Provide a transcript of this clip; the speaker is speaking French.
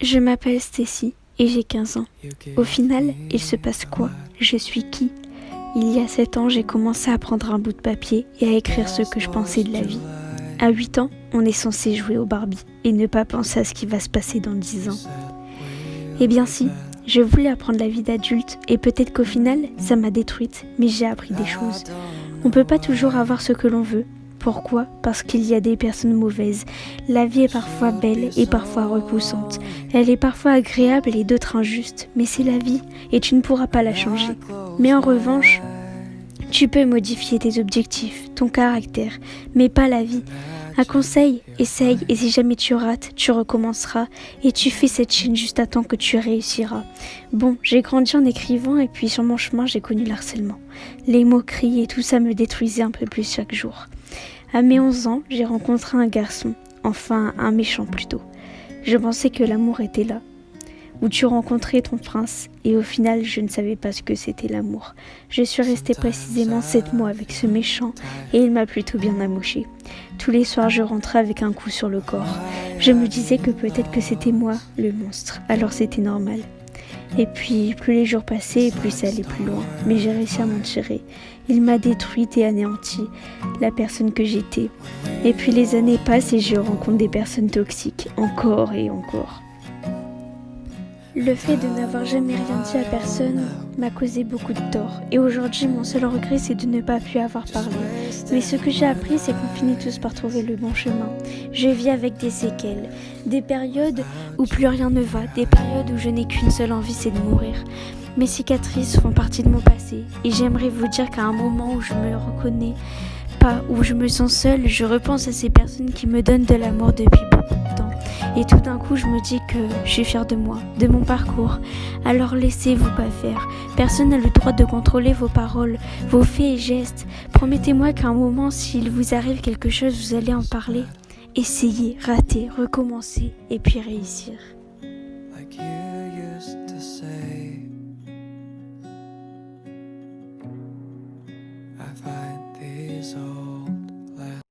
Je m'appelle Stacy et j'ai 15 ans. Au final, il se passe quoi? Je suis qui? Il y a 7 ans, j'ai commencé à prendre un bout de papier et à écrire ce que je pensais de la vie. À 8 ans, on est censé jouer au Barbie et ne pas penser à ce qui va se passer dans 10 ans. Eh bien si, je voulais apprendre la vie d'adulte et peut-être qu'au final, ça m'a détruite, mais j'ai appris des choses. On peut pas toujours avoir ce que l'on veut. Pourquoi? Parce qu'il y a des personnes mauvaises. La vie est parfois belle et parfois repoussante. Elle est parfois agréable et d'autres injustes, mais c'est la vie et tu ne pourras pas la changer. Mais en revanche, tu peux modifier tes objectifs, ton caractère, mais pas la vie. Un conseil, essaye et si jamais tu rates, tu recommenceras et tu fais cette chaîne juste à temps que tu réussiras. Bon, j'ai grandi en écrivant et puis sur mon chemin, j'ai connu le harcèlement. Les moqueries et tout ça me détruisait un peu plus chaque jour. À mes 11 ans, j'ai rencontré un garçon, enfin un méchant plutôt. Je pensais que l'amour était là, où tu rencontrais ton prince, et au final je ne savais pas ce que c'était l'amour. Je suis restée précisément 7 mois avec ce méchant, et il m'a plutôt bien amoché. Tous les soirs je rentrais avec un coup sur le corps. Je me disais que peut-être que c'était moi, le monstre, alors c'était normal. Et puis, plus les jours passaient, plus ça allait plus loin. Mais j'ai réussi à m'en tirer. Il m'a détruite et anéanti, la personne que j'étais. Et puis les années passent et je rencontre des personnes toxiques, encore et encore. Le fait de n'avoir jamais rien dit à personne m'a causé beaucoup de tort. Et aujourd'hui, mon seul regret, c'est de ne pas pu avoir parlé. Mais ce que j'ai appris, c'est qu'on finit tous par trouver le bon chemin. Je vis avec des séquelles, des périodes où plus rien ne va, des périodes où je n'ai qu'une seule envie, c'est de mourir. Mes cicatrices font partie de mon passé. Et j'aimerais vous dire qu'à un moment où je me reconnais pas, où je me sens seule, je repense à ces personnes qui me donnent de l'amour depuis beaucoup de temps. Et tout d'un coup, je me dis que je suis fière de moi, de mon parcours. Alors laissez-vous pas faire. Personne n'a le droit de contrôler vos paroles, vos faits et gestes. Promettez-moi qu'à un moment, s'il vous arrive quelque chose, vous allez en parler. Essayez, ratez, recommencez et puis réussir. Like you used to say.